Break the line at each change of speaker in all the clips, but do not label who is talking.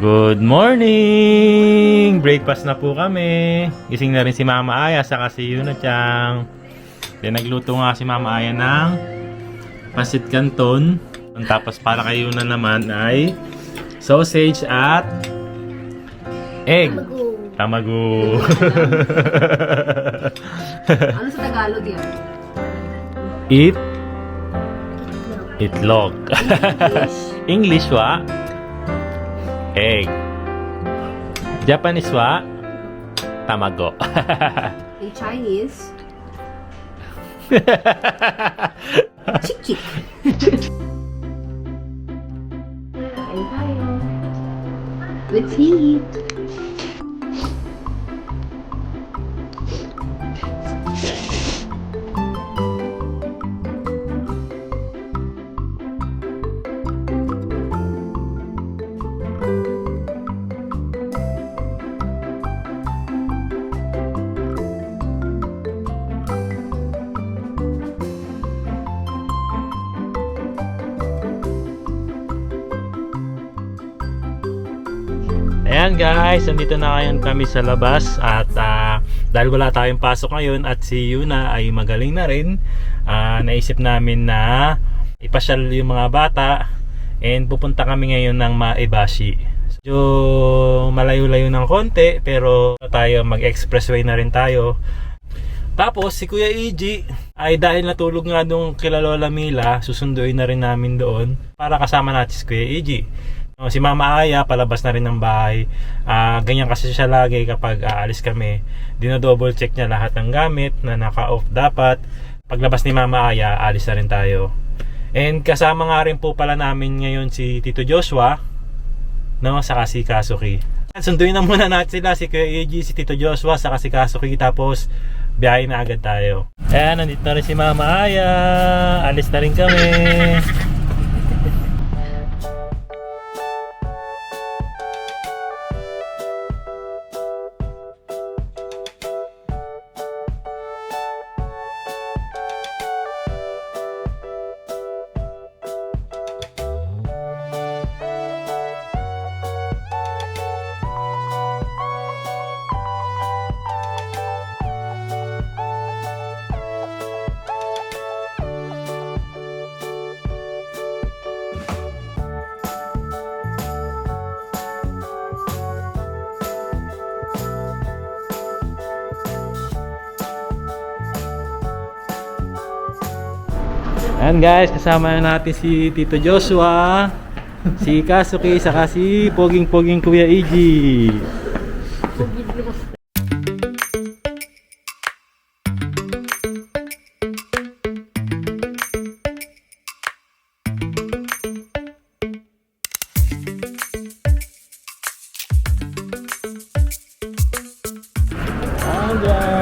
Good morning! Breakfast na po kami. Gising na rin si Mama Aya saka si Yuna-chan. Then nagluto nga si Mama Aya ng pasit canton. Tapos para kay Yuna naman ay sausage at egg. Tamago.
Ano sa Tagalog yan?
Itlog. English wa? Egg. Japanese wa? Tamago.
In Chinese? Chik-chik. Kain tayo. Let's eat.
Ayan guys, nandito na ngayon kami sa labas at dahil wala tayong pasok ngayon at si Yuna ay magaling na rin, naisip namin na ipasyal yung mga bata and pupunta kami ngayon ng Maebashi. So malayo-layo ng konti pero tayo mag-expressway na rin tayo. Tapos si Kuya EG ay dahil natulog nga nung kila Lola Mila, susunduin na rin namin doon para kasama natin si Kuya EG. Si Mama Aya palabas na rin ng bahay. Ganyan kasi siya lagi kapag aalis kami. Dino-double check niya lahat ng gamit na naka-off dapat. Paglabas ni Mama Aya, alis na rin tayo. And kasama nga rin po pala namin ngayon si Tito Joshua, no, saka si Kazuki. Sunduin na muna natin sila, si Kuya Eiji, si Tito Joshua, saka si Kazuki, tapos biyahe na agad tayo. Ayan, nandito na rin si Mama Aya. Alis na rin kami. Ayan guys, kasama na natin si Tito Joshua, si Kazuki, saka si Poging-Poging Kuya Eiji. Ayan guys.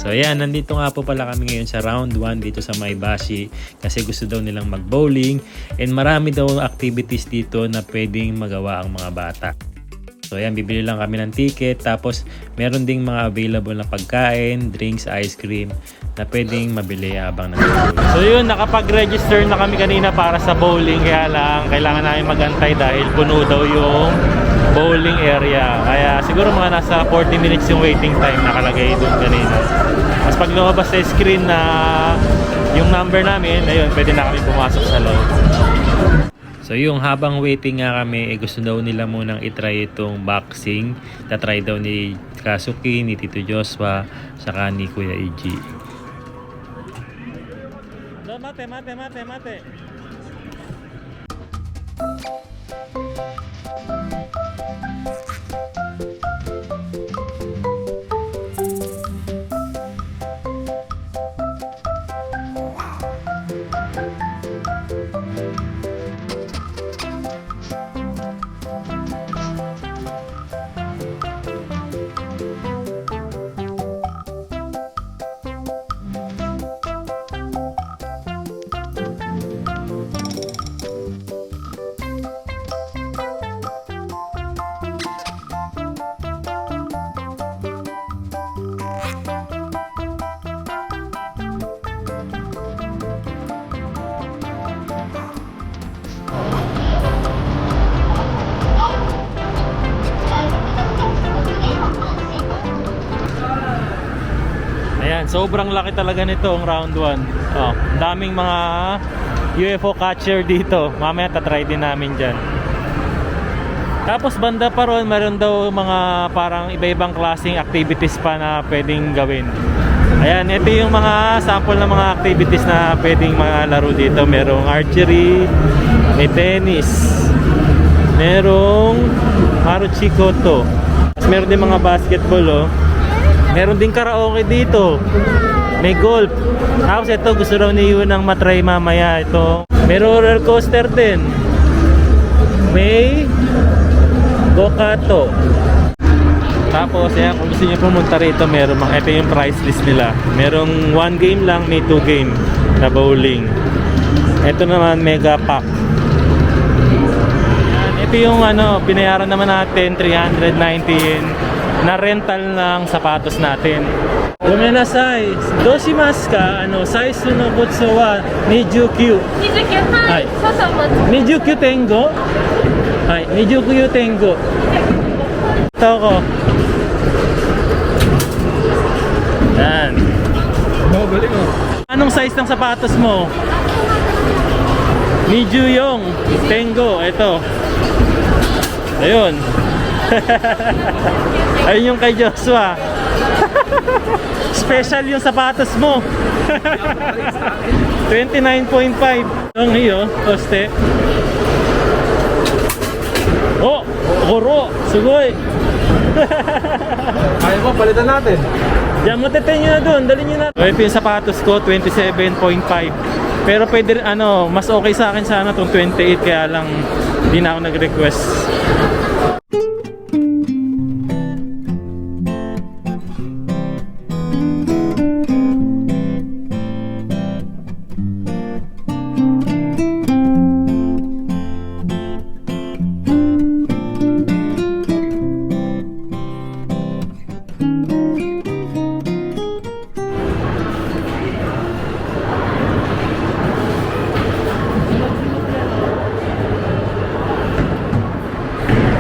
So ayan, nandito nga po pala kami ngayon sa round 1 dito sa Maebashi kasi gusto daw nilang mag-bowling and marami daw activities dito na pwedeng magawa ang mga bata. So ayan, bibili lang kami ng ticket, tapos meron ding mga available na pagkain, drinks, ice cream na pwedeng mabili habang nag-bowling. So yun, nakapag-register na kami kanina para sa bowling, kaya lang kailangan namin mag-antay dahil puno daw yung bowling area. Kaya siguro mga nasa 40 minutes yung waiting time nakalagay doon kanina. Mas pag lumabas sa screen na yung number namin, ayun, pwede na kami pumasok sa loob. So yung habang waiting nga kami, gusto daw nila munang itry itong boxing. Tatry daw ni Kazuki, ni Tito Joshua, saka ni Kuya Eiji. Mate. Sobrang laki talaga nito ang round 1. Oh, daming mga UFO catcher dito. Mamaya tatry din namin dyan. Tapos banda pa ron, meron daw mga parang iba-ibang klaseng activities pa na pwedeng gawin. Ayan, ito yung mga sample ng mga activities na pwedeng malaro dito. Merong archery, may tennis, merong maruchikoto. Tapos meron din mga basketball, oh. Meron din karaoke dito. May golf. Tapos ito, gusto raw ni Yunang matry mamaya. Ito, may roller coaster din. May go-kato. Tapos, yan, kung gusto niyo pumunta rito, meron mga, ito yung price list nila. Merong 1 game lang, may 2 game na bowling. Ito naman, mega pack. Yan, ito yung ano, binayaran naman natin, 319 na rental ng sapatos natin. Gomenasai, doshimasu ka? Saizu no gotsu wa 29.
29、はい、そうそう、もう
29 tengo? はい、29 tengo. Ito ko. Yan. Anong size ng sapatos mo? 24 tengo. Ito. Ayun. Ayun yung kay Joshua. Special yung sapatos mo. 29.5. Ang iyo, poste. Oh, oro, sugoi.
Kaya mo, palitan natin.
Diyan mo teten nyo na doon, dali nyo na. Ito yung sapatos ko, 27.5. Pero pwede, mas okay sa akin sana itong 28, kaya lang hindi na ako nag-request.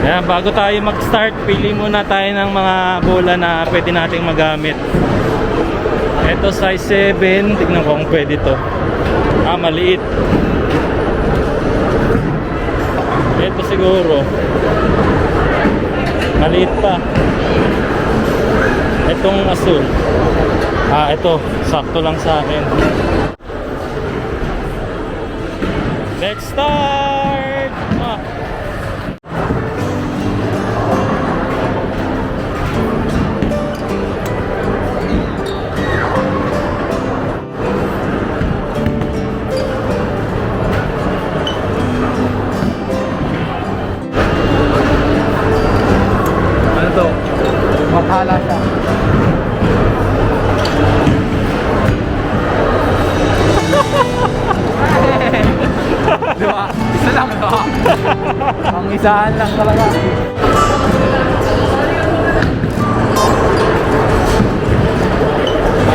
Kaya bago tayo mag-start, pili muna tayo ng mga bola na pwede nating magamit. Ito size 7, tignan ko kung pwede to. Maliit. Ito siguro maliit pa. Itong asul. Ito, sakto lang sa akin. Let's start!
Ano to? Mathala siya. Diba? Isa lang to. Ang isahan lang talaga.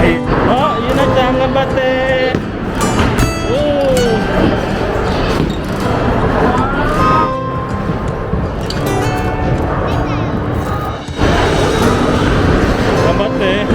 Ay.
Oh, yun ang jangan bate. Oh. Bate.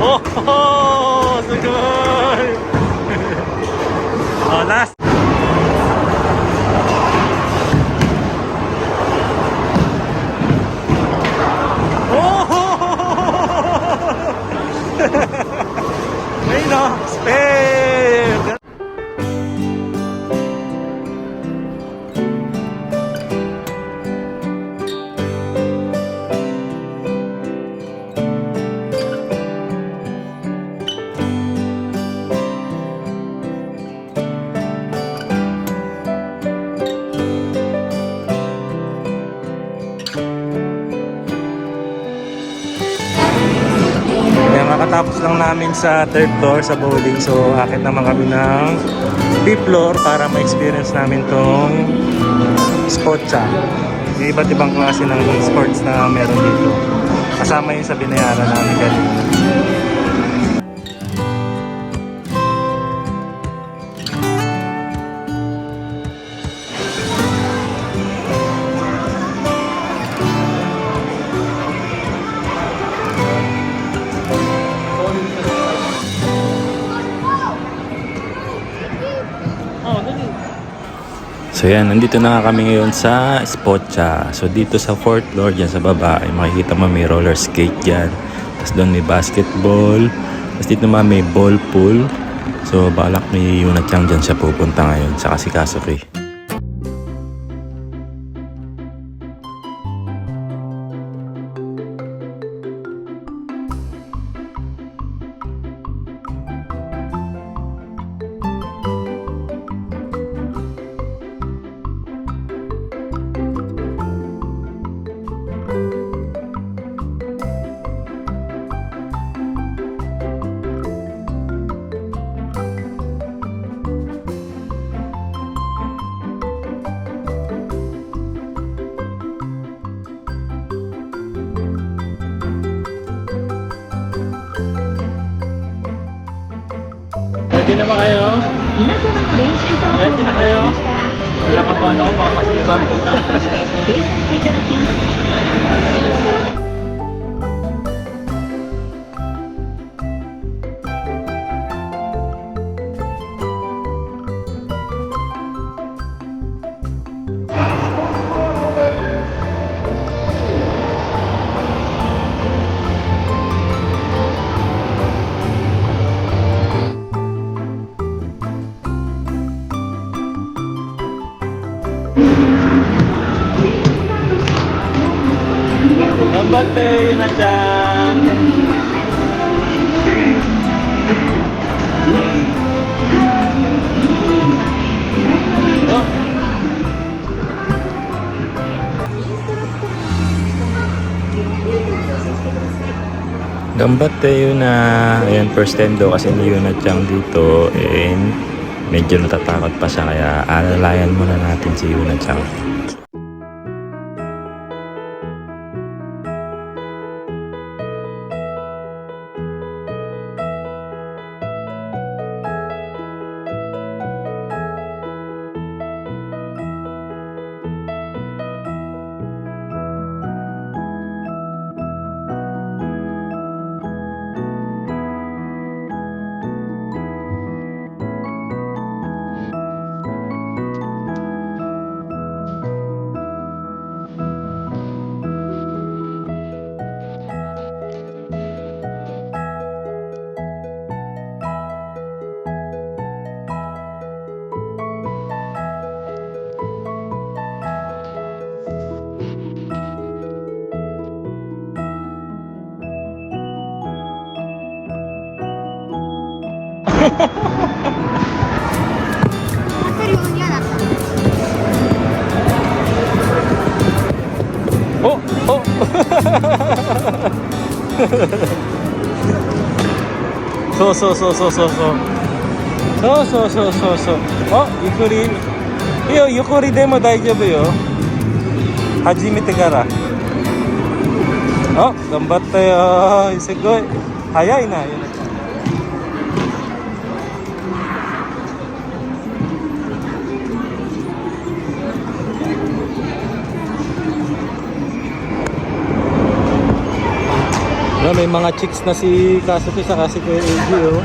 Oh, sugoi! Oh, last. Oh! Ayun o, spare! Kaya makatapos lang namin sa third floor sa bowling. So akit naman kami ng fifth floor para ma-experience namin tong sportsa. Yung iba't ibang klase ng sports na meron dito. Kasama yun sa binayaran namin kanina.
So yan, nandito na nga kami ngayon sa Spotcha. So dito sa 4th floor, dyan sa baba, ay makikita mo may roller skate dyan. Tapos doon may basketball. Tapos dito naman may ball pool. So balak ni Yunachang dyan siya pupunta ngayon, saka si Kasuki.
Ready na ba kayo? Ready na kayo? Wala ka pa ano, makakasibang. Gambate, Yunachang! Oh!
Gambate yun na. Ayan, first time daw kasi ni Yunachang dito. And medyo natatakot pa siya. Kaya alalayan muna natin si Yunachang.
Oh! Oh! Oh, ゆっくりでも大丈夫よ。初めてから。あ、頑張ったよ。すごい。早いな。No, may mga chicks na si Kasopi sa kasi kay AG, oh.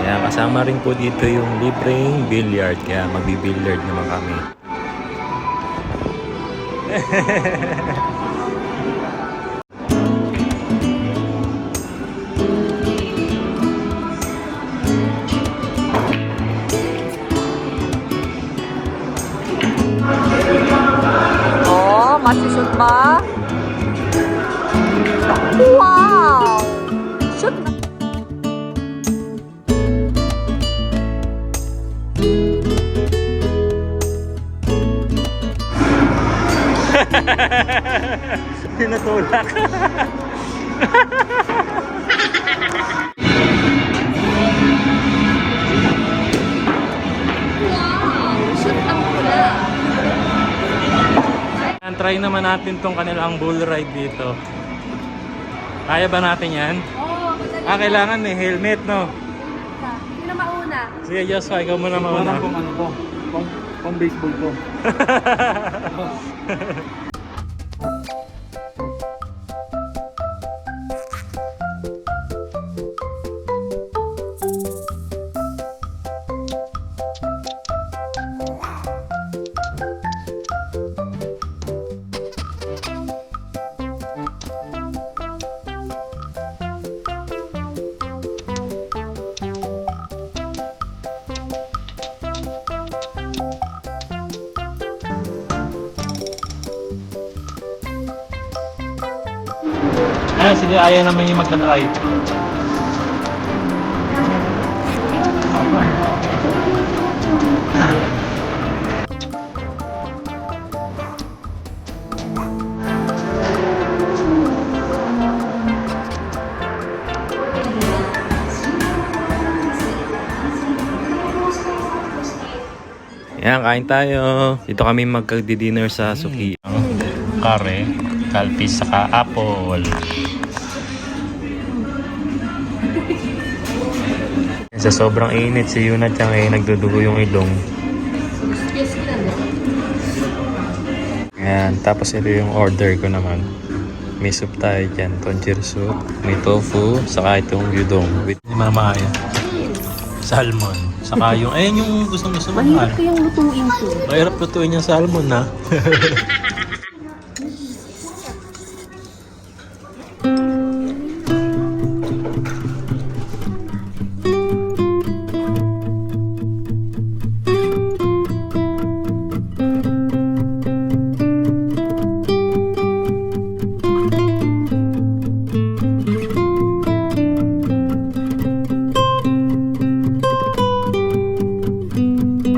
Kaya kasama rin po dito yung libreng billiard. Kaya magbi-billiard naman kami.
Oh, masushoot ba? Wow! Shoot na.
Tinutulak.
Shoot na pula.
Try naman natin tong kanilang bull ride dito. Kaya ba natin yan?
Oo, madali.
Kailangan may helmet, no?
Sino mauna?
Sige, Joshua, ikaw muna mauna.
Parang kung ano ko. Pang baseball ko.
Ah, sige, ayaw naman yung magka-drive.
Yan, kain tayo. Dito kami magka-dinner sa Suki.
Kare, kalpis, saka apple. Sa sobrang init, si Yuna Chang ay nagdudugo yung ilong. Yan, tapos ito yung order ko naman. May soup tayo dyan, tonjir soup, may tofu, saka itong gyudong with mamaya. Salmon, saka yung, ayun yung gustong-gusto mo.
Mahirap kayang lutuin to.
Mahirap lutuin yung salmon, ha?